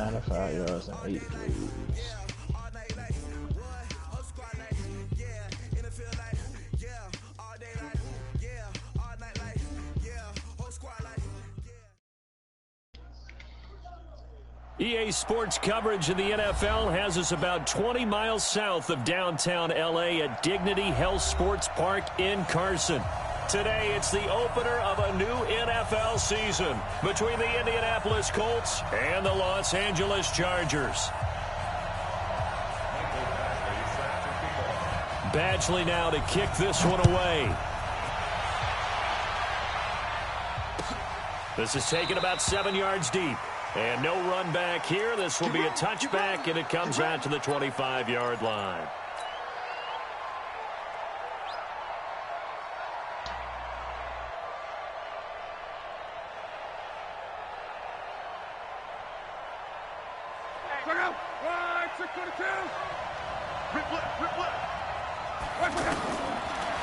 95 yards and 8 threes. EA Sports coverage of the NFL has us about 20 miles south of downtown L.A. at Dignity Health Sports Park in Carson. Today, it's the opener of a new NFL season between the Indianapolis Colts and the Los Angeles Chargers. Badgley now to kick this one away. This is taken about 7 yards deep. And no run back here. This will be a touchback, and it comes out to the 25-yard line.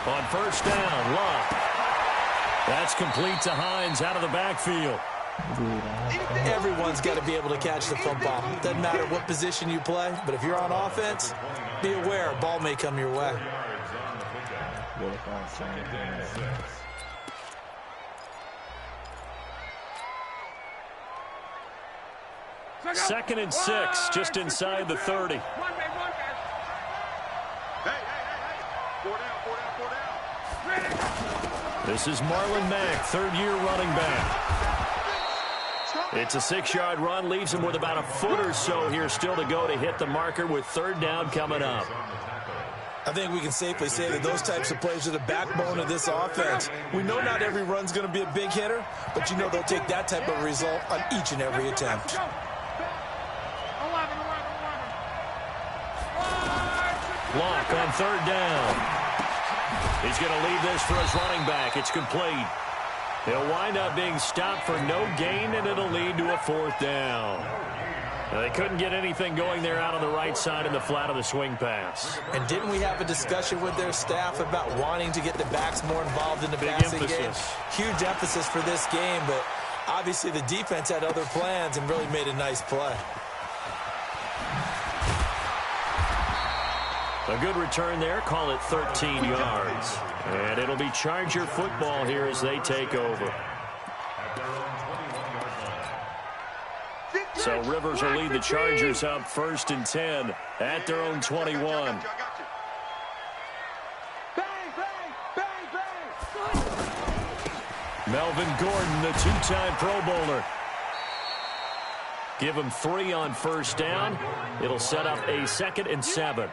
On first down, Love. That's complete to Hines out of the backfield. Everyone's got to be able to catch the football. Doesn't matter what position you play, but if you're on offense, be aware a ball may come your way. Second and 6, just inside the 30. This is Marlon Mack, third-year running back. It's a 6-yard run, leaves him with about a foot or so here still to go to hit the marker with third down coming up. I think we can safely say that those types of plays are the backbone of this offense. We know not every run's going to be a big hitter, but you know they'll take that type of result on each and every attempt. Block on third down. He's going to leave this for his running back. It's complete. They'll wind up being stopped for no gain, and it'll lead to a fourth down. Now, they couldn't get anything going there out on the right side in the flat of the swing pass. And didn't we have a discussion with their staff about wanting to get the backs more involved in the passing game? Huge emphasis for this game, but obviously the defense had other plans and really made a nice play. A good return there. Call it 13 yards. And it'll be Charger football here as they take over. So Rivers will lead the Chargers up first and 10 at their own 21. Melvin Gordon, the two-time Pro Bowler. Give him 3 on first down. It'll set up a 2nd and 7.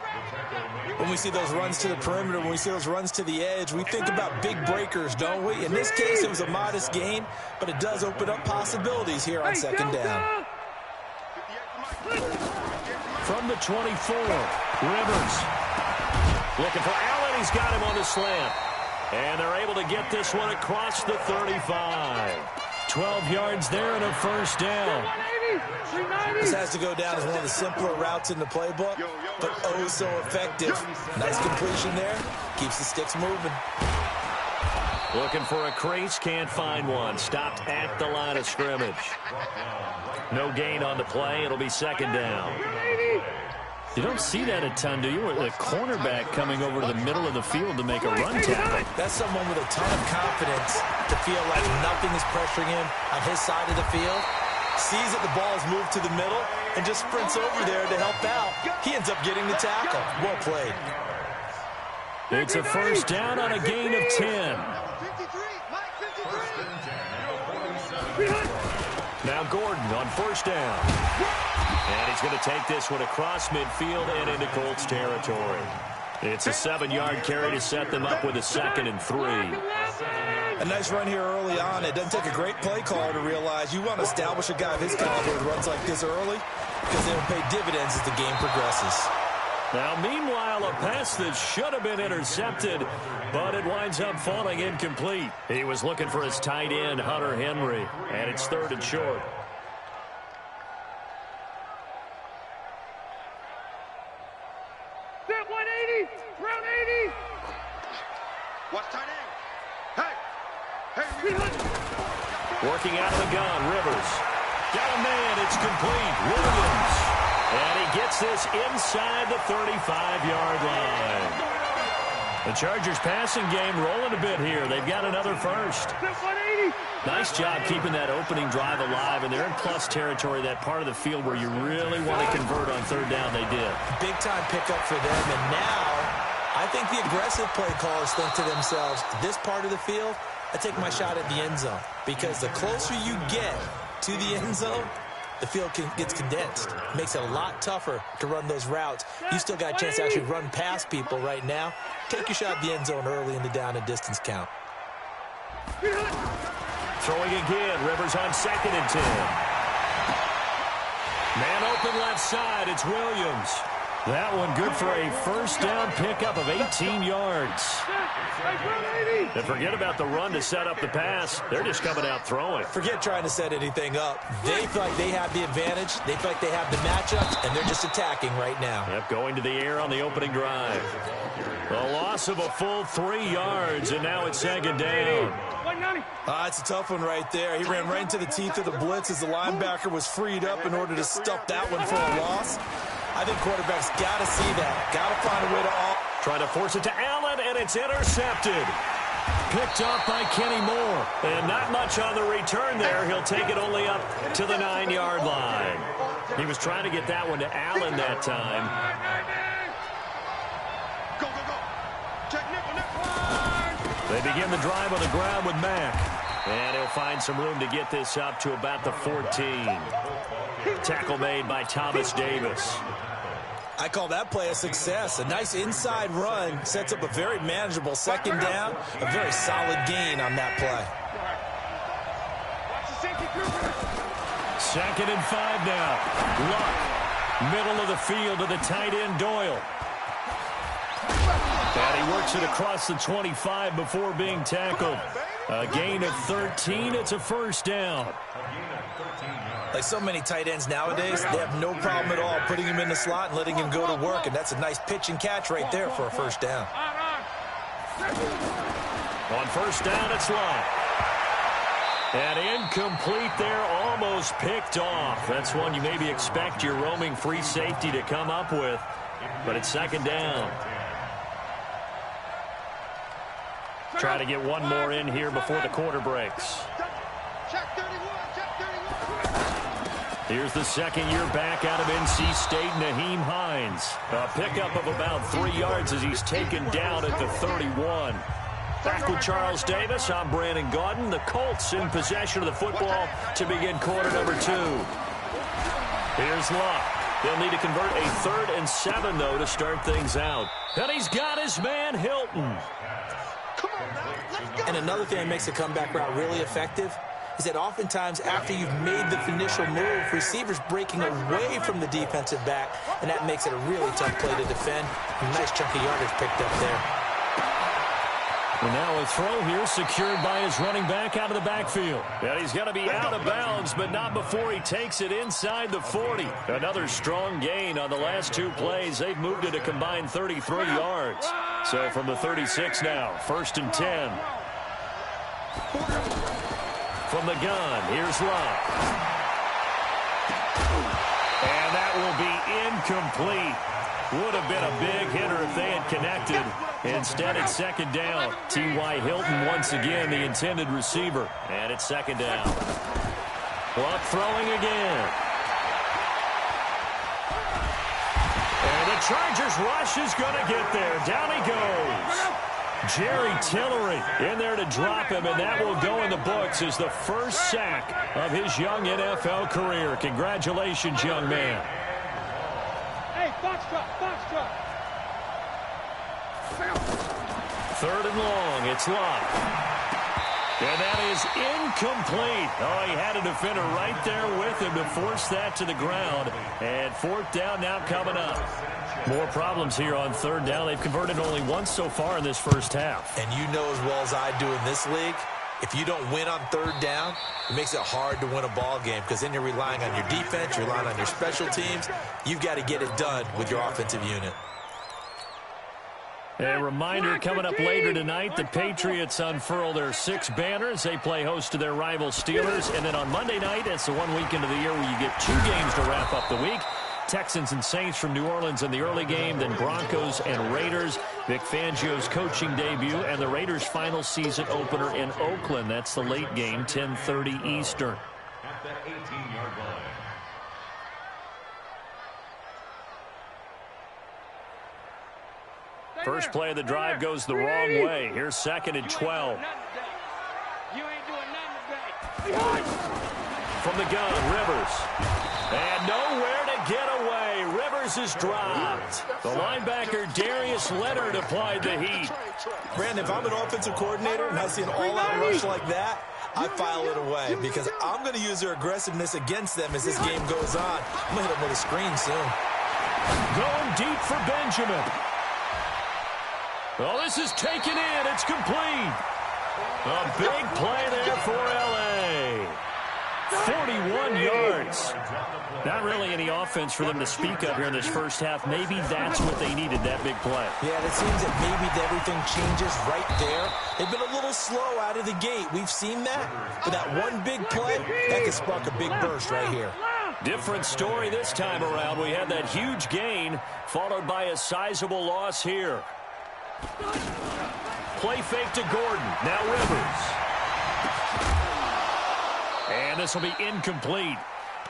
When we see those runs to the perimeter, when we see those runs to the edge, we think about big breakers, don't we? In this case, it was a modest gain, but it does open up possibilities here on second down. From the 24, Rivers. Looking for Allen. He's got him on the slant. And they're able to get this one across the 35. 12 yards there and a first down. This has to go down as one of the simpler routes in the playbook, but oh so effective. Nice completion there. Keeps the sticks moving. Looking for a crease, can't find one. Stopped at the line of scrimmage. No gain on the play. It'll be second down. You don't see that a ton, do you? The cornerback coming over to the middle of the field to make a run tackle. That's someone with a ton of confidence to feel like nothing is pressuring him on his side of the field. Sees that the ball is moved to the middle and just sprints over there to help out. He ends up getting the tackle. Well played. It's a first down on a gain of 10. Now Gordon on first down. And he's going to take this one across midfield and into Colts territory. It's a 7-yard carry to set them up with a 2nd and 3. A nice run here early on. It doesn't take a great play caller to realize you want to establish a guy of his caliber who runs like this early because they'll pay dividends as the game progresses. Now, meanwhile, a pass that should have been intercepted, but it winds up falling incomplete. He was looking for his tight end, Hunter Henry, and it's 3rd and short. Set 180, round 80. Watch tight end. Hey. Working out of the gun, Rivers. Got a man. It's complete. Williams. And he gets this inside the 35-yard line. The Chargers passing game rolling a bit here. They've got another first. Nice job keeping that opening drive alive, and they're in plus territory, that part of the field where you really want to convert on third down. They did. Big-time pickup for them, and now I think the aggressive play callers think to themselves, this part of the field, I take my shot at the end zone, because the closer you get to the end zone, the field gets condensed. It makes it a lot tougher to run those routes. You still got a chance to actually run past people right now. Take your shot at the end zone early in the down and distance count. Throwing again. Rivers on 2nd and 10. Man open left side. It's Williams. That one good for a first down pickup of 18 yards. And forget about the run to set up the pass. They're just coming out throwing. Forget trying to set anything up. They feel like they have the advantage. They feel like they have the matchups, and they're just attacking right now. Yep, going to the air on the opening drive. A loss of a full 3 yards, and now it's 2nd down. It's a tough one right there. He ran right into the teeth of the blitz as the linebacker was freed up in order to stuff that one for a loss. I think quarterbacks got to see that. Got to find a way to try to force it to Allen, and it's intercepted. Picked off by Kenny Moore. And not much on the return there. He'll take it only up to the 9-yard line. He was trying to get that one to Allen that time. Go, go, go. Check nickel. They begin the drive on the ground with Mack. And he'll find some room to get this up to about the 14. Tackle made by Thomas Davis. I call that play a success. A nice inside run sets up a very manageable 2nd down. A very solid gain on that play. 2nd and 5 now. Luck. Middle of the field to the tight end Doyle. And he works it across the 25 before being tackled. A gain of 13. It's a first down. Like so many tight ends nowadays, they have no problem at all putting him in the slot and letting him go to work, and that's a nice pitch and catch right there for a first down. On first down, it's Luck. And incomplete there, almost picked off. That's one you maybe expect your roaming free safety to come up with, but it's 2nd down. Try to get one more in here before the quarter breaks. Here's the 2nd-year back out of NC State, Naheem Hines. A pickup of about 3 yards as he's taken down at the 31. Back with Charles Davis, I'm Brandon Gaudin. The Colts in possession of the football to begin quarter number 2. Here's Luck. They'll need to convert a 3rd and 7, though, to start things out. And he's got his man, Hilton. And another thing that makes the comeback route really effective is that oftentimes after you've made the initial move, receivers breaking away from the defensive back, and that makes it a really tough play to defend. A nice chunk of yardage picked up there. And now a throw here secured by his running back out of the backfield. And he's going to be out of bounds, but not before he takes it inside the 40. Another strong gain on the last 2 plays. They've moved it a combined 33 yards. So from the 36 now, 1st and 10. From the gun, here's Luck. And that will be incomplete. Would have been a big hitter if they had connected. Instead, it's 2nd down. T.Y. Hilton once again, the intended receiver. And it's 2nd down. Luck throwing again. And the Chargers rush is going to get there. Down he goes. Jerry Tillery in there to drop him, and that will go in the books as the first sack of his young NFL career. Congratulations, young man. Hey, box truck. 3rd and long, it's Luck. And that is incomplete. Oh, he had a defender right there with him to force that to the ground. And 4th down now coming up. More problems here on 3rd down. They've converted only once so far in this first half. And you know as well as I do in this league, if you don't win on 3rd down, it makes it hard to win a ball game because then you're relying on your defense, you're relying on your special teams. You've got to get it done with your offensive unit. A reminder coming up later tonight, the Patriots unfurl their 6 banners. They play host to their rival Steelers. And then on Monday night, it's the one weekend of the year where you get 2 games to wrap up the week. Texans and Saints from New Orleans in the early game, then Broncos and Raiders. Vic Fangio's coaching debut and the Raiders' final season opener in Oakland. That's the late game, 10:30 Eastern. At the 18-yard line. First play of the drive goes the wrong way. Here's 2nd and 12. You ain't doing nothing today. From the gun, Rivers. And nowhere to get away. Rivers is dropped. The linebacker, Darius Leonard, applied the heat. Brandon, if I'm an offensive coordinator and I see an all-out rush like that, I file it away because I'm going to use their aggressiveness against them as this game goes on. I'm going to hit them with a screen soon. Going deep for Benjamin. Well, this is taken in. It's complete. A big play there for L.A. 41 yards. Not really any offense for them to speak of here in this first half. Maybe that's what they needed, that big play. Yeah, it seems that maybe everything changes right there. They've been a little slow out of the gate. We've seen that. But that one big play, that could spark a big burst right here. Different story this time around. We had that huge gain followed by a sizable loss here. Play fake to Gordon. Now Rivers. And this will be incomplete.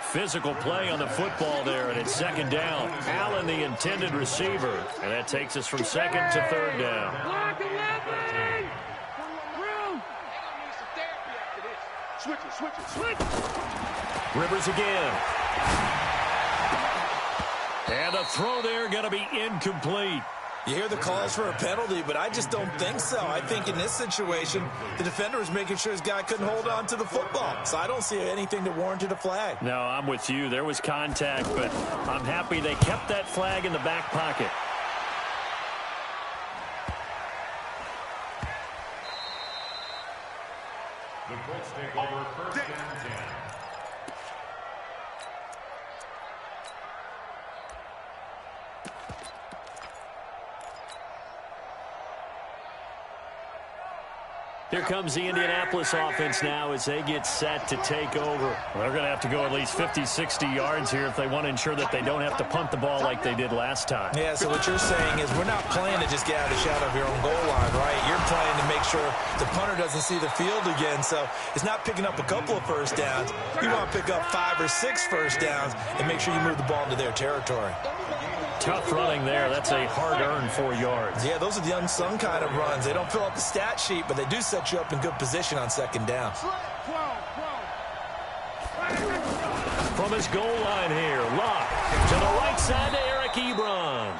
Physical play on the football there, and it's 2nd down. Allen, the intended receiver. And that takes us from 2nd to 3rd down. Block 11! Switch it. Rivers again. And the throw there going to be incomplete. You hear the calls for a penalty, but I just don't think so. I think in this situation, the defender was making sure his guy couldn't hold on to the football. So I don't see anything that warranted a flag. No, I'm with you. There was contact, but I'm happy they kept that flag in the back pocket. The Colts take over 1st and 10. Here comes the Indianapolis offense now as they get set to take over. They're going to have to go at least 50, 60 yards here if they want to ensure that they don't have to punt the ball like they did last time. Yeah, so what you're saying is we're not playing to just get out of the shadow of your own goal line, right? You're playing to make sure the punter doesn't see the field again. So it's not picking up a couple of first downs. You want to pick up 5 or 6 first downs and make sure you move the ball into their territory. Tough running there. That's a hard-earned 4 yards. Yeah, those are the unsung kind of runs. They don't fill up the stat sheet, but they do set you up in good position on 2nd down. From his goal line here, Locke to the right side to Eric Ebron.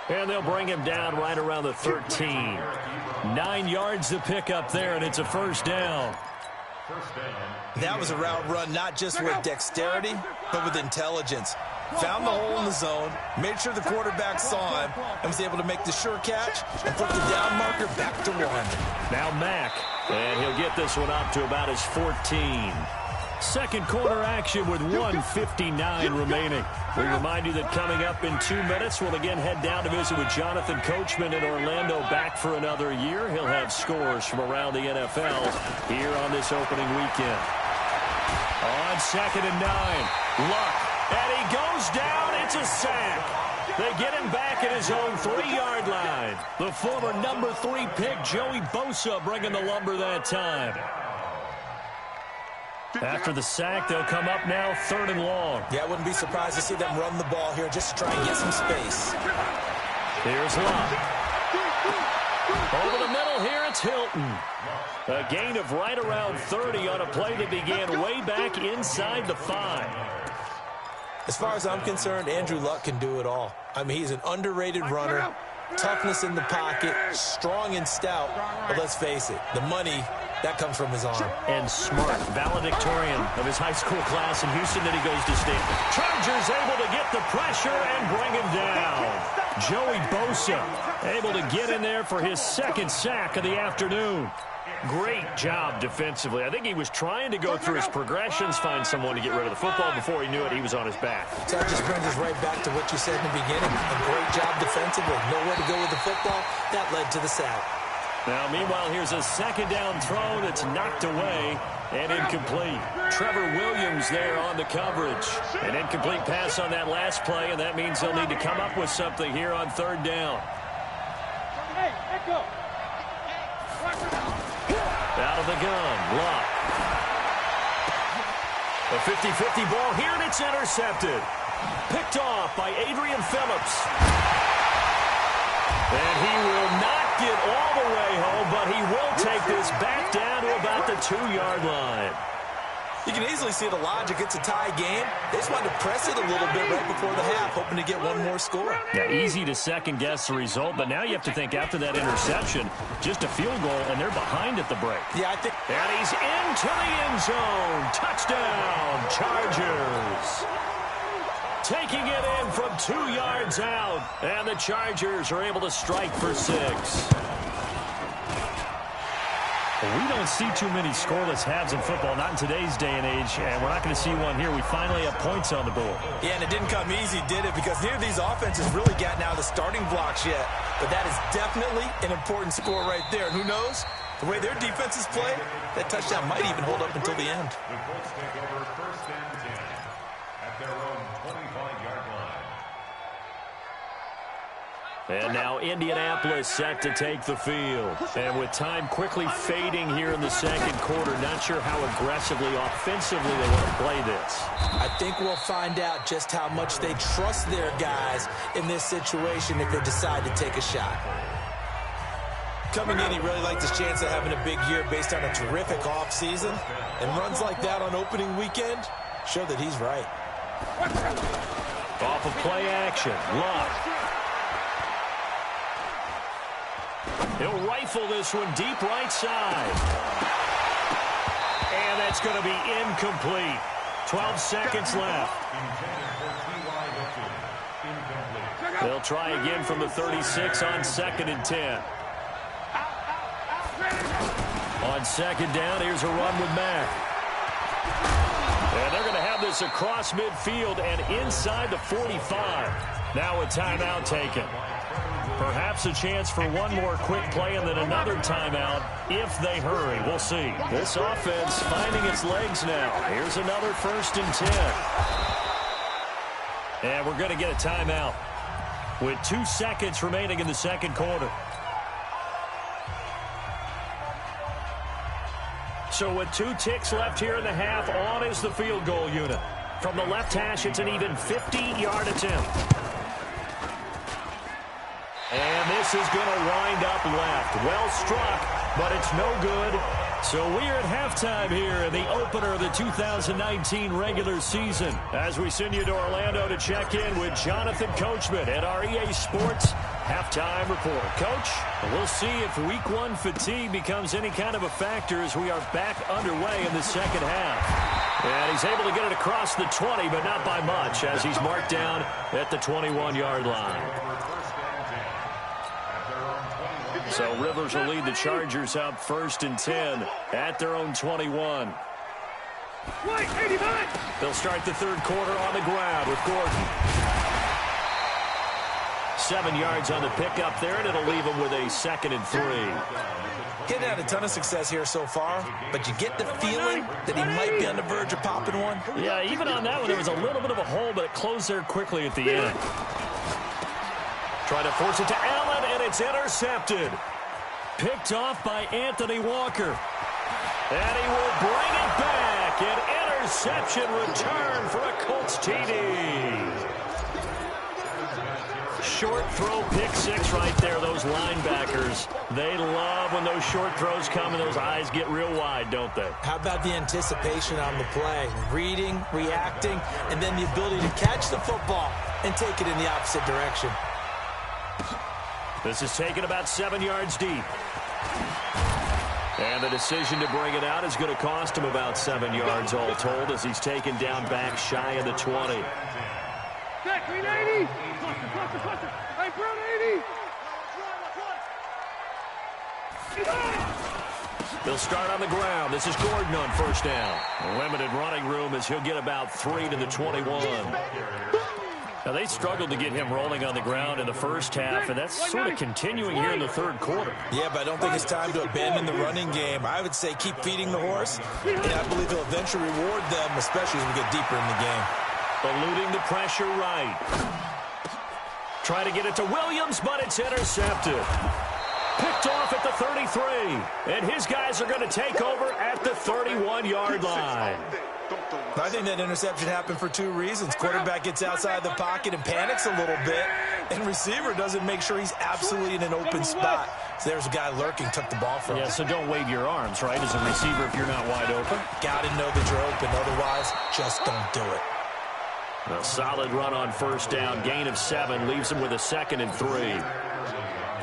And they'll bring him down right around the 13. 9 yards to pick up there, and it's a 1st down. That was a route run not just with dexterity, but with intelligence. Found the hole in the zone, made sure the quarterback saw him, and was able to make the sure catch and flip the down marker back to 1. Now Mack, and he'll get this one up to about his 14. Second quarter action with 1:59 remaining. We remind you that coming up in 2 minutes, we'll again head down to visit with Jonathan Coachman in Orlando, back for another year. He'll have scores from around the NFL here on this opening weekend. On 2nd and 9, Luck, and he goes down. It's a sack. They get him back at his own 3-yard line. The former number 3 pick, Joey Bosa, bringing the lumber that time. After the sack, they'll come up now 3rd and long. Yeah, I wouldn't be surprised to see them run the ball here just to try and get some space. Here's Locke. Over the middle here, it's Hilton. A gain of right around 30 on a play that began way back inside the 5. As far as I'm concerned, Andrew Luck can do it all. I mean, he's an underrated runner, toughness in the pocket, strong and stout. But let's face it, the money, that comes from his arm. And smart, valedictorian of his high school class in Houston that he goes to state. Chargers able to get the pressure and bring him down. Joey Bosa able to get in there for his second sack of the afternoon. Great job defensively. I think he was trying to go through his progressions, find someone to get rid of the football. Before he knew it, he was on his back. So that just brings us right back to what you said in the beginning. A great job defensively. Nowhere to go with the football. That led to the sack. Now, meanwhile, here's a second down throw that's knocked away and incomplete. Trevor Williams there on the coverage. An incomplete pass on that last play, and that means they'll need to come up with something here on third down. Hey, Echo. Out of the gun, Luck. A 50-50 ball here, and it's intercepted. Picked off by Adrian Phillips. And he will not get all the way home, but he will take this back down to about the 2-yard line. You can easily see the logic. It's a tie game. They just wanted to press it a little bit right before the half, hoping to get one more score. Yeah, easy to second-guess the result, but now you have to think after that interception, just a field goal, and they're behind at the break. Yeah, I think. And he's into the end zone. Touchdown, Chargers. Taking it in from 2 yards out, and the Chargers are able to strike for 6. We don't see too many scoreless halves in football, not in today's day and age, and we're not going to see one here. We finally have points on the board. Yeah, and it didn't come easy, did it? Because neither of these offenses really gotten out of the starting blocks yet. But that is definitely an important score right there. And who knows? The way their defenses play, that touchdown might even hold up until the end. The Colts take over first and 10 at their own 25-yard line. And now Indianapolis set to take the field. And with time quickly fading here in the second quarter, not sure how aggressively, offensively they want to play this. I think we'll find out just how much they trust their guys in this situation if they decide to take a shot. Coming in, he really liked his chance of having a big year based on a terrific offseason. And runs like that on opening weekend show that he's right. Off of play action, Luck. He'll rifle this one deep right side. And that's going to be incomplete. 12 seconds left. They'll try again from the 36 on 2nd and 10. On second down, here's a run with Mack. And they're going to have this across midfield and inside the 45. Now a timeout taken. Perhaps a chance for one more quick play and then another timeout if they hurry. We'll see. This offense finding its legs now. Here's another 1st and 10. And we're going to get a timeout with 2 seconds remaining in the second quarter. So with 2 ticks left here in the half, on is the field goal unit. From the left hash, it's an even 50-yard attempt. And this is going to wind up left. Well struck, but it's no good. So we're at halftime here in the opener of the 2019 regular season. As we send you to Orlando to check in with Jonathan Coachman at our EA Sports Halftime Report. Coach, we'll see if Week 1 fatigue becomes any kind of a factor as we are back underway in the second half. And he's able to get it across the 20, but not by much, as he's marked down at the 21-yard line. So Rivers will lead the Chargers out 1st and 10 at their own 21. They'll start the third quarter on the ground with Gordon. 7 yards on the pickup there, and it'll leave him with a 2nd and 3. Getting had a ton of success here so far, but you get the feeling that he might be on the verge of popping one. Yeah, even on that one, there was a little bit of a hole, but it closed there quickly at the end. Trying to force it to Allen, and it's intercepted. Picked off by Anthony Walker. And he will bring it back. An interception return for a Colts TD. Short throw, pick 6 right there. Those linebackers, they love when those short throws come and those eyes get real wide, don't they? How about the anticipation on the play? Reading, reacting, and then the ability to catch the football and take it in the opposite direction. This is taken about 7 yards deep. And the decision to bring it out is going to cost him about 7 yards all told as he's taken down back shy of the 20. Check, green 80. Cluster. Hey, brown 80. They'll start on the ground. This is Gordon on first down. Limited running room as he'll get about 3 to the 21. Now, they struggled to get him rolling on the ground in the first half, and that's sort of continuing here in the third quarter. Yeah, but I don't think it's time to abandon the running game. I would say keep feeding the horse, and I believe he'll eventually reward them, especially as we get deeper in the game. Eluding the pressure right. Try to get it to Williams, but it's intercepted. Picked off at the 33, and his guys are going to take over at the 31-yard line. I think that interception happened for 2 reasons. Quarterback gets outside the pocket and panics a little bit, and receiver doesn't make sure he's absolutely in an open spot. So there's a guy lurking, took the ball from him. Yeah, so don't wave your arms, right, as a receiver if you're not wide open. Got to know that you're open. Otherwise, just don't do it. A solid run on first down. Gain of 7 leaves him with a 2nd and 3.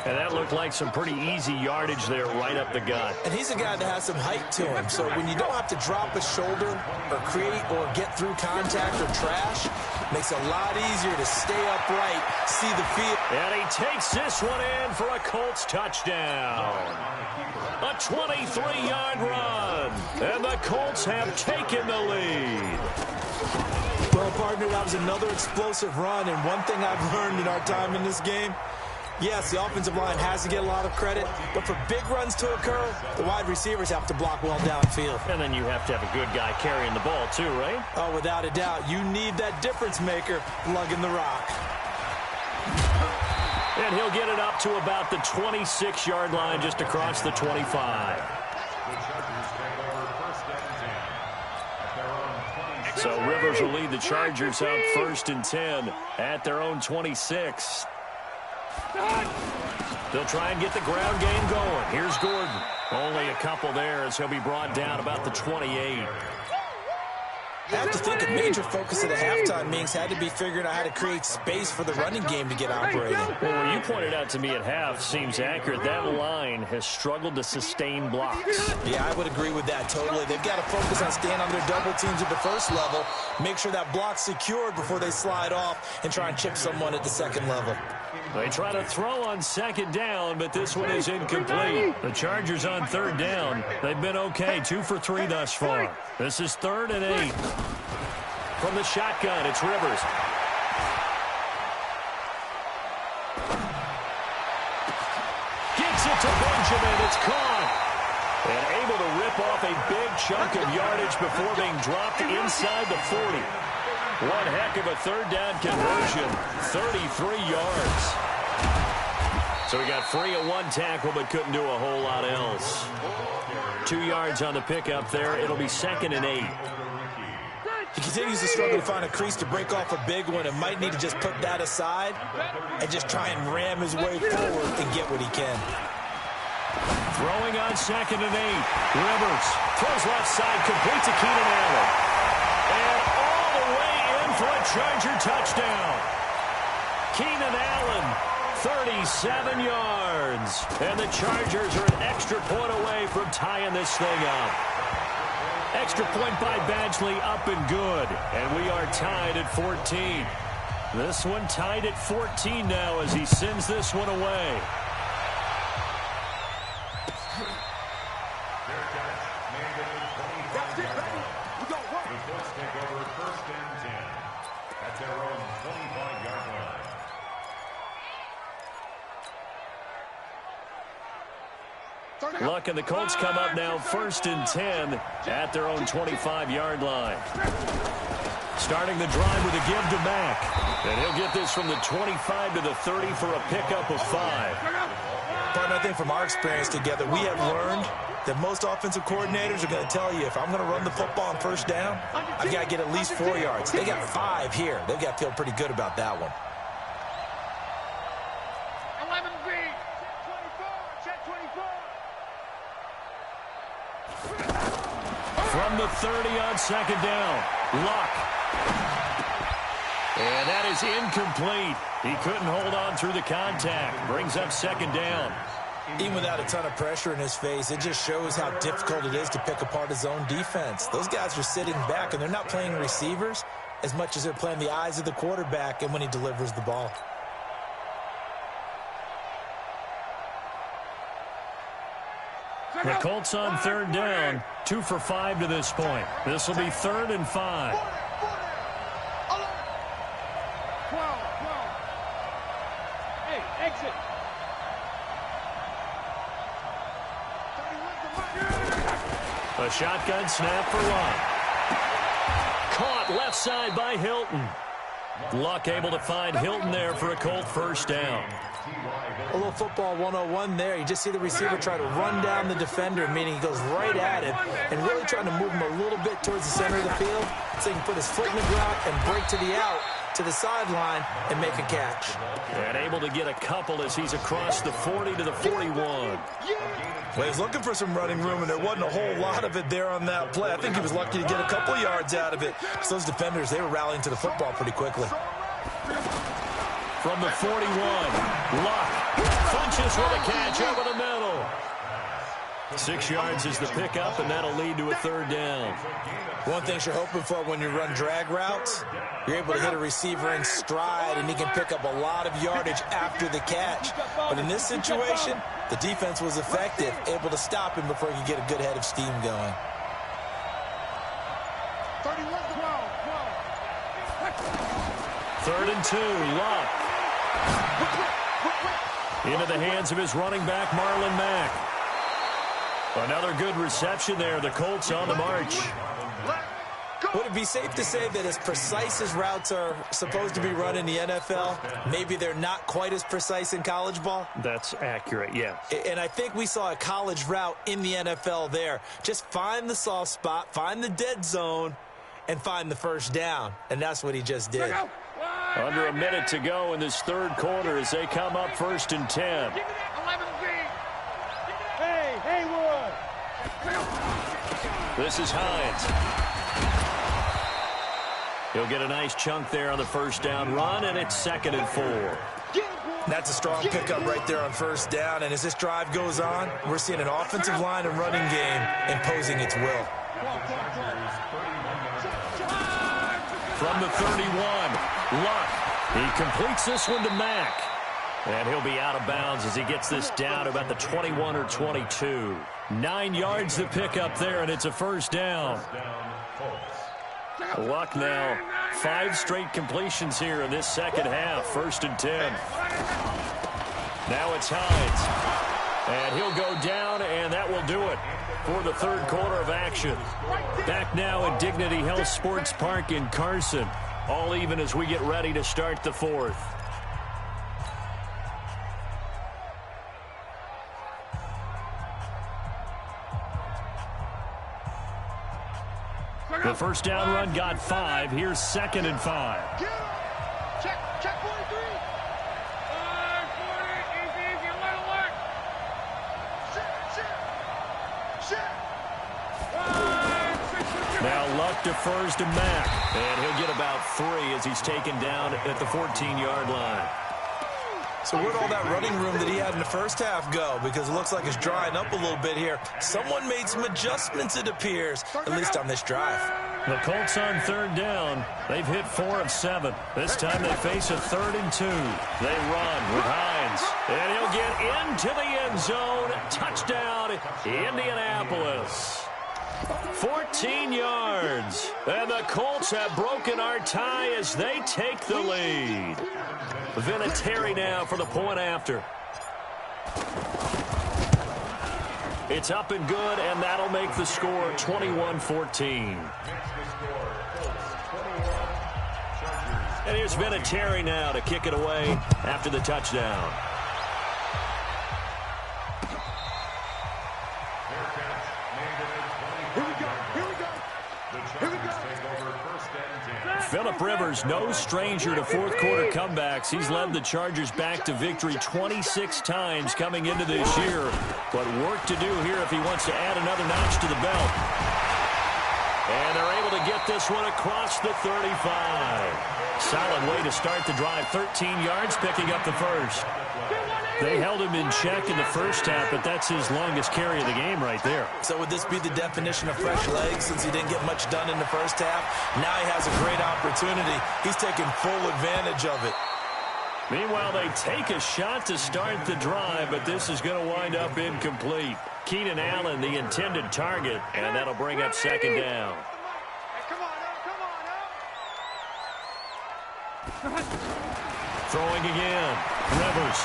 And that looked like some pretty easy yardage there right up the gut. And he's a guy that has some height to him. So when you don't have to drop a shoulder or create or get through contact or trash, makes it a lot easier to stay upright, see the field. And he takes this one in for a Colts touchdown. A 23-yard run. And the Colts have taken the lead. Well, partner, that was another explosive run. And one thing I've learned in our time in this game, yes, the offensive line has to get a lot of credit, but for big runs to occur, the wide receivers have to block well downfield. And then you have to have a good guy carrying the ball too, right? Oh, without a doubt. You need that difference maker lugging the rock. And he'll get it up to about the 26-yard line just across the 25. So Rivers will lead the Chargers out 1st and 10 at their own 26. They'll try and get the ground game going. Here's Gordon. Only a couple there as he'll be brought down about the 28. I have to think a major focus of the halftime meetings had to be figuring out how to create space for the running game to get operating. Well, what you pointed out to me at half seems accurate. That line has struggled to sustain blocks. Yeah, I would agree with that totally. They've got to focus on staying on their double teams at the first level, make sure that block's secured before they slide off and try and chip someone at the second level. They try to throw on 2nd down, but this one is incomplete. The Chargers on 3rd down. They've been okay, 2 for 3 thus far. This is 3rd and 8. From the shotgun, it's Rivers. Gets it to Benjamin. It's caught. And able to rip off a big chunk of yardage before being dropped inside the 40. One heck of a 3rd down conversion. 33 yards. So he got free of 1 tackle, but couldn't do a whole lot else. 2 yards on the pickup there. It'll be 2nd and 8. He continues to struggle to find a crease to break off a big one and might need to just put that aside and just try and ram his way forward and get what he can. Throwing on 2nd and 8. Rivers throws left side, complete to Keenan Allen. And all the way in for a Charger touchdown. Keenan Allen, 37 yards. And the Chargers are an extra point away from tying this thing up. Extra point by Badgley, up and good. And we are tied at 14. This one tied at 14 now as he sends this one away. Luck and the Colts come up now 1st and 10 at their own 25-yard line. Starting the drive with a give to Mack. And he'll get this from the 25 to the 30 for a pickup of 5. But I think from our experience together, we have learned that most offensive coordinators are going to tell you, if I'm going to run the football on 1st down, I've got to get at least 4 yards. They got 5 here. They've got to feel pretty good about that one. 11B, check 24. From the 30 on 2nd down, Luck. And that is incomplete. He couldn't hold on through the contact. Brings up 2nd down. Even without a ton of pressure in his face, it just shows how difficult it is to pick apart his own defense. Those guys are sitting back, and they're not playing receivers. as much as they're playing the eyes of the quarterback and when he delivers the ball. The Colts on third down, 2 for 5 to this point. This will be 3rd and 5. 12. Hey, exit. A shotgun snap for Luck. Caught left side by Hilton. Luck able to find Hilton there for a Colt first down. A little football 101 there. You just see the receiver try to run down the defender, meaning he goes right at him and really trying to move him a little bit towards the center of the field so he can put his foot in the ground and break to the out, to the sideline, and make a catch. And able to get a couple as he's across the 40 to the 41. Well, he was looking for some running room, and there wasn't a whole lot of it there on that play. I think he was lucky to get a couple yards out of it. Because those defenders, they were rallying to the football pretty quickly. From the 41, Luck punches with a catch over the middle. 6 yards is the pickup, and that'll lead to a 3rd down. One thing you're hoping for when you run drag routes, you're able to hit a receiver in stride, and he can pick up a lot of yardage after the catch. But in this situation, the defense was effective, able to stop him before he could get a good head of steam going. 3rd and 2, Luck. Into the hands of his running back, Marlon Mack. Another good reception there. The Colts on the march. Would it be safe to say that as precise as routes are supposed to be run in the NFL, maybe they're not quite as precise in college ball? That's accurate, yeah. And I think we saw a college route in the NFL there. Just find the soft spot, find the dead zone, and find the first down. And that's what he just did. Under a minute to go in this 3rd quarter as they come up 1st and 10. Hey, Haywood. This is Hines. He'll get a nice chunk there on the first down run, and it's 2nd and 4. That's a strong pickup right there on first down. And as this drive goes on, we're seeing an offensive line and running game imposing its will. From the 31, Luck. He completes this one to Mack. And he'll be out of bounds as he gets this down to about the 21 or 22. 9 yards to pick up there, and it's a first down. Luck now, 5 straight completions here in this second half. 1st and 10. Now it's Hines. And he'll go down, and that will do it for the 3rd quarter of action. Back now at Dignity Health Sports Park in Carson. All even as we get ready to start the 4th. The first down run got 5. Here's 2nd and 5. Check 43. 40, easy, little work. Sit. Now Luck defers to Mack, and he'll get about 3 as he's taken down at the 14-yard line. So where'd all that running room that he had in the first half go? Because it looks like it's drying up a little bit here. Someone made some adjustments, it appears, at least on this drive. The Colts on 3rd down. They've hit 4 of 7. This time they face a 3rd and 2. They run with Hines, and he'll get into the end zone. Touchdown, Indianapolis. 14 yards, and the Colts have broken our tie as they take the lead. Vinatieri now for the point after. It's up and good, and that'll make the score 21-14. And here's Vinatieri now to kick it away after the touchdown. Phillip Rivers, no stranger to 4th quarter comebacks. He's led the Chargers back to victory 26 times coming into this year. But work to do here if he wants to add another notch to the belt. And they're able to get this one across the 35. Solid way to start the drive. 13 yards, picking up the first. They held him in check in the first half, but that's his longest carry of the game right there. So would this be the definition of fresh legs since he didn't get much done in the first half? Now he has a great opportunity. He's taking full advantage of it. Meanwhile, they take a shot to start the drive, but this is going to wind up incomplete. Keenan Allen, the intended target, and that'll bring up second down. Throwing again. Rivers.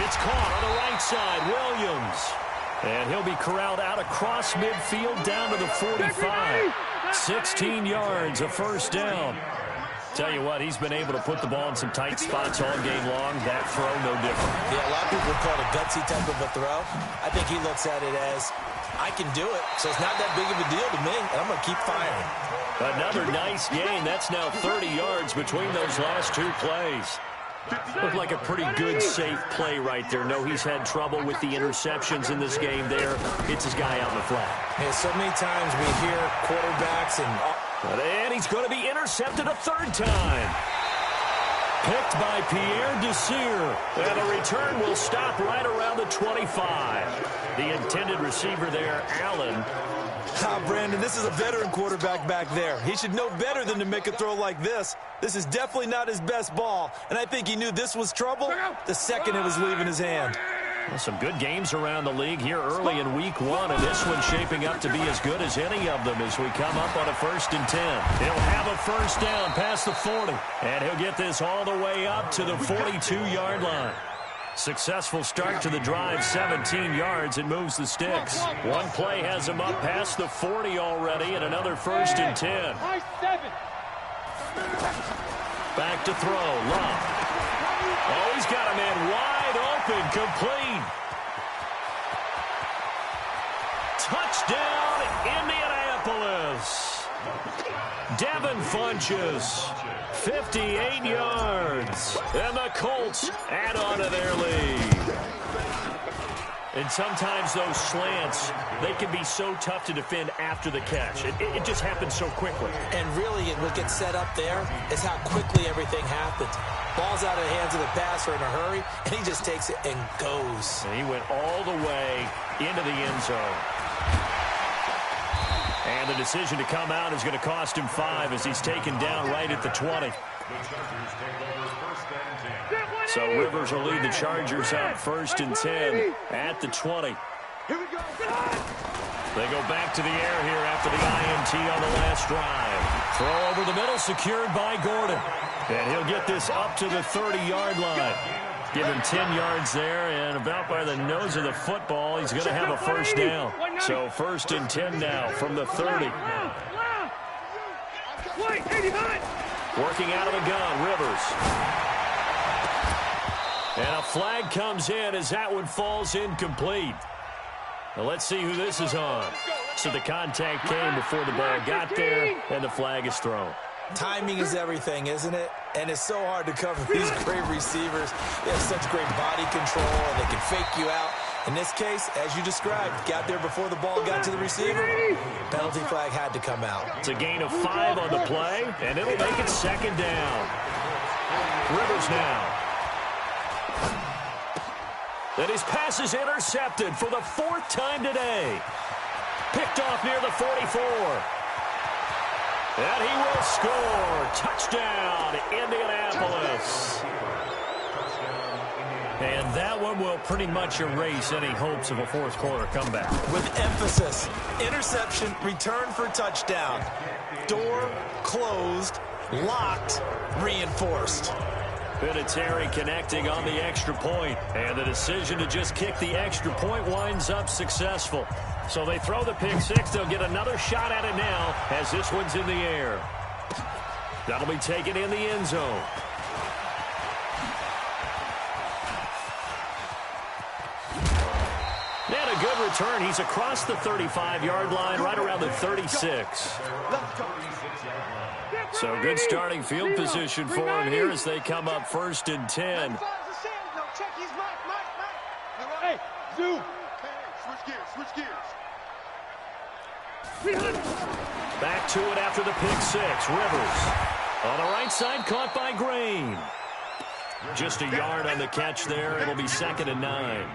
It's caught on the right side. Williams. And he'll be corralled out across midfield down to the 45. 16 yards, a first down. Tell you what, he's been able to put the ball in some tight spots all game long. That throw, no different. Yeah, a lot of people call it a gutsy type of a throw. I think he looks at it as, I can do it, so it's not that big of a deal to me, and I'm going to keep firing. Another nice gain. That's now 30 yards between those last two plays. Looked like a pretty good, safe play right there. No, he's had trouble with the interceptions in this game there. It's his guy out in the flat. Yeah, so many times we hear quarterbacks and he's going to be intercepted a third time. Picked by Pierre Desir. And the return will stop right around the 25. The intended receiver there, Allen. Brandon, this is a veteran quarterback back there. He should know better than to make a throw like this. This is definitely not his best ball, and I think he knew this was trouble the second it was leaving his hand. Well, some good games around the league here early in week one, and this one's shaping up to be as good as any of them as we come up on a 1st and 10. He'll have a first down past the 40, and he'll get this all the way up to the 42-yard line. Successful start to the drive, 17 yards, and moves the sticks. One play has him up past the 40 already, and another 1st and 10. Back to throw, Love. Oh, he's got a man wide open, complete. Touchdown, Indianapolis. Devin Funchess, 58 yards. And the Colts add on to their lead. And sometimes those slants, they can be so tough to defend after the catch. It just happens so quickly. And really, what gets set up there is how quickly everything happens. Ball's out of the hands of the passer in a hurry, and he just takes it and goes. And he went all the way into the end zone. And the decision to come out is going to cost him 5 as he's taken down right at the 20. So Rivers will lead the Chargers out 1st and 10 at the 20. They go back to the air here after the INT on the last drive. Throw over the middle, secured by Gordon. And he'll get this up to the 30-yard line. Give him 10 yards there, and about by the nose of the football, he's going to have a first down. So 1st and 10 now from the 30. Working out of the gun, Rivers. And a flag comes in as that one falls incomplete. Now let's see who this is on. So the contact came before the ball got there, and the flag is thrown. Timing is everything, isn't it? And it's so hard to cover these great receivers. They have such great body control, and they can fake you out. In this case, as you described, got there before the ball got to the receiver. Penalty flag had to come out. It's a gain of 5 on the play, and it'll make it 2nd down. Rivers now. And his pass is intercepted for the 4th time today. Picked off near the 44. And he will score. Touchdown, Indianapolis. And that one will pretty much erase any hopes of a 4th quarter comeback. With emphasis, interception, return for touchdown. Door closed, locked, reinforced. Vinatieri connecting on the extra point. And the decision to just kick the extra point winds up successful. So they throw the pick 6. They'll get another shot at it now as this one's in the air. That'll be taken in the end zone. And a good return. He's across the 35-yard line, right around the 36. So good starting field position for him here as they come up 1st and 10. Hey, Zoo. Switch gears. Back to it after the pick 6. Rivers. On the right side, caught by Green. Just a yard on the catch there. It'll be 2nd and 9.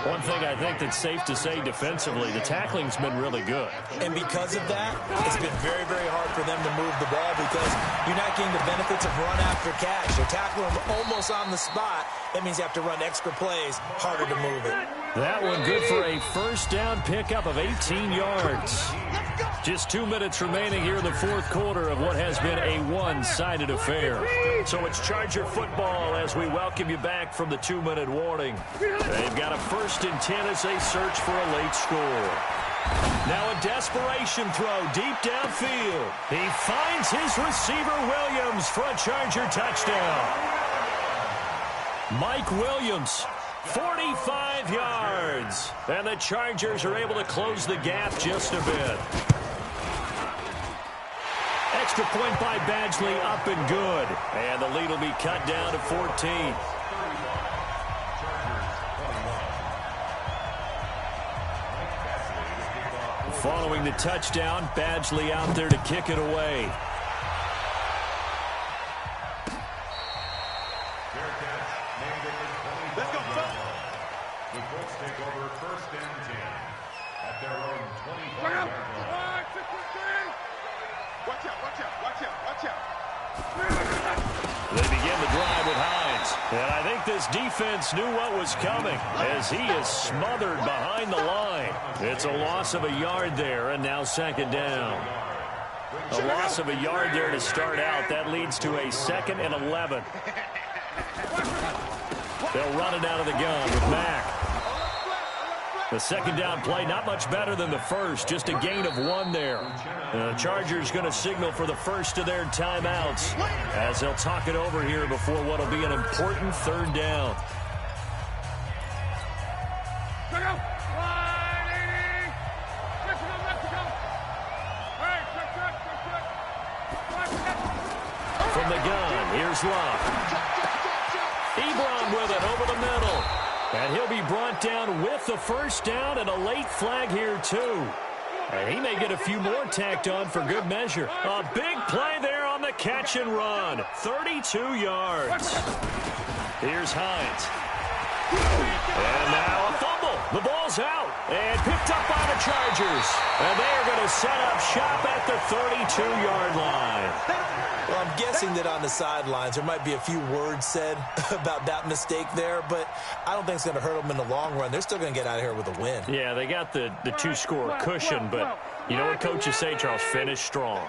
One thing I think that's safe to say defensively, the tackling's been really good. And because of that, it's been very, very hard for them to move the ball because you're not getting the benefits of run after catch. You're tackling them almost on the spot. That means you have to run extra plays, harder to move it. That one good for a first down pickup of 18 yards. Just 2 minutes remaining here in the fourth quarter of what has been a one-sided affair. So it's Charger football as we welcome you back from the 2-minute warning. They've got a 1st and 10 as they search for a late score. Now a desperation throw deep downfield. He finds his receiver Williams for a Charger touchdown. Mike Williams, 45 yards. And the Chargers are able to close the gap just a bit. Extra point by Badgley, up and good. And the lead will be cut down to 14. Following the touchdown, Badgley out there to kick it away. Let's go, the Colts take over 1st and 10 at their own 25-yard line. Watch out, watch out, watch out, watch out. They begin the drive with Hines. And I think this defense knew what was coming as he is smothered behind the line. It's a loss of a yard there, and now 2nd down. A loss of a yard there to start out. That leads to a 2nd and 11. They'll run it out of the gun with Mack. The 2nd down play, not much better than the first, just a gain of 1 there. The Chargers going to signal for the first of their timeouts as they'll talk it over here before what will be an important 3rd down. From the gun, here's Love. Ebron with it over the middle. And he'll be brought down with the first down and a late flag here, too. And he may get a few more tacked on for good measure. A big play there on the catch and run. 32 yards. Here's Hines. And now a fumble. The ball's out and picked up by the Chargers. And they are going to set up shop at the 32-yard line. Well, I'm guessing that on the sidelines there might be a few words said about that mistake there, but I don't think it's going to hurt them in the long run. They're still going to get out of here with a win. Yeah, they got the 2-score cushion, but you know what coaches say, Charles? Finish strong.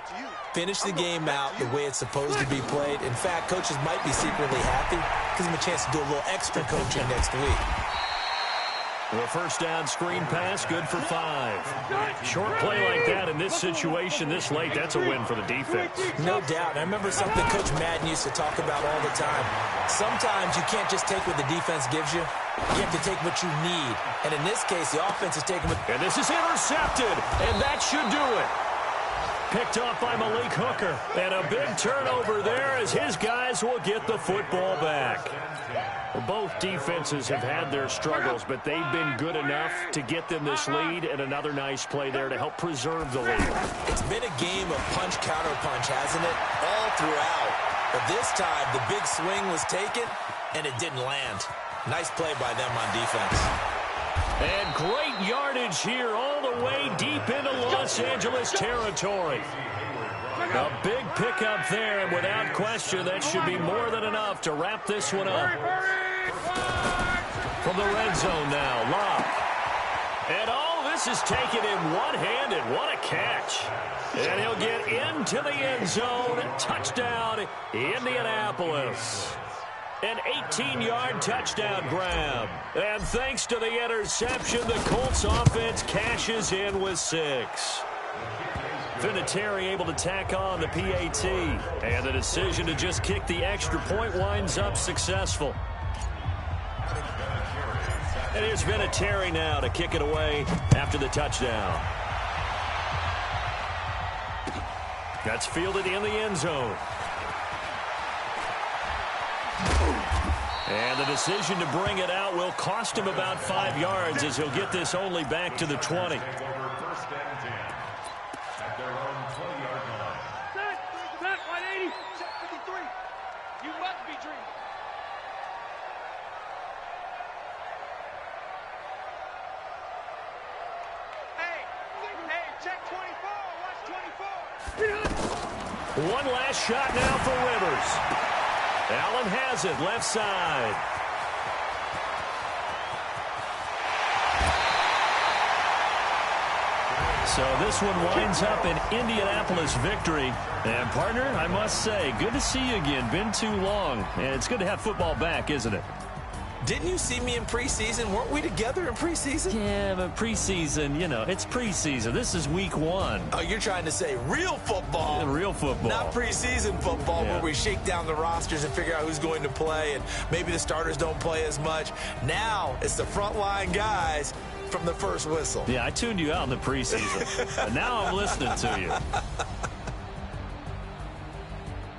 Finish the game out the way it's supposed to be played. In fact, coaches might be secretly happy. Gives them a chance to do a little extra coaching next week. The first down screen pass, good for 5. Short play like that in this situation this late, that's a win for the defense. No doubt. And I remember something Coach Madden used to talk about all the time. Sometimes you can't just take what the defense gives you. You have to take what you need. And in this case, the offense is taking what... And this is intercepted, and that should do it. Picked off by Malik Hooker. And a big turnover there as his guys will get the football back. Well, both defenses have had their struggles, but they've been good enough to get them this lead, and another nice play there to help preserve the lead. It's been a game of punch-counter-punch, hasn't it? All throughout. But this time, the big swing was taken, and it didn't land. Nice play by them on defense. And great yardage here all the way deep into Los Angeles territory. A big pickup there, and without question, that should be more than enough to wrap this one up. From the red zone now, Love. And all this is taken in one-handed. What a catch. And he'll get into the end zone. Touchdown, Indianapolis. An 18-yard touchdown grab. And thanks to the interception, the Colts offense cashes in with 6. Vinatieri able to tack on the PAT. And the decision to just kick the extra point winds up successful. And here's Vinatieri now to kick it away after the touchdown. That's fielded in the end zone. And the decision to bring it out will cost him about 5 yards as he'll get this only back to the 20. You must be dreaming. Hey, check 24. Watch 24. One last shot now for Rivers. Allen has it, left side. So this one winds up an Indianapolis victory. And, partner, I must say, good to see you again. Been too long. And it's good to have football back, isn't it? Didn't you see me in preseason? Weren't we together in preseason? Yeah, but preseason, you know, it's preseason. This is week 1. Oh, you're trying to say real football. Real football. Not preseason football where we shake down the rosters and figure out who's going to play, and maybe the starters don't play as much. Now it's the frontline guys from the first whistle. Yeah, I tuned you out in the preseason. But now I'm listening to you.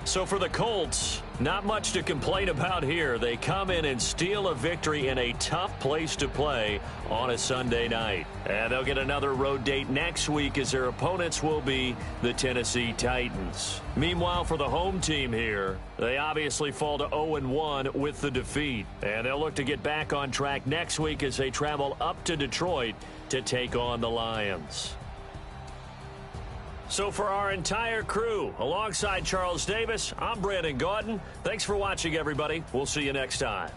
So for the Colts, not much to complain about here. They come in and steal a victory in a tough place to play on a Sunday night. And they'll get another road date next week as their opponents will be the Tennessee Titans. Meanwhile, for the home team here, they obviously fall to 0-1 with the defeat. And they'll look to get back on track next week as they travel up to Detroit to take on the Lions. So for our entire crew, alongside Charles Davis, I'm Brandon Gaudin. Thanks for watching, everybody. We'll see you next time.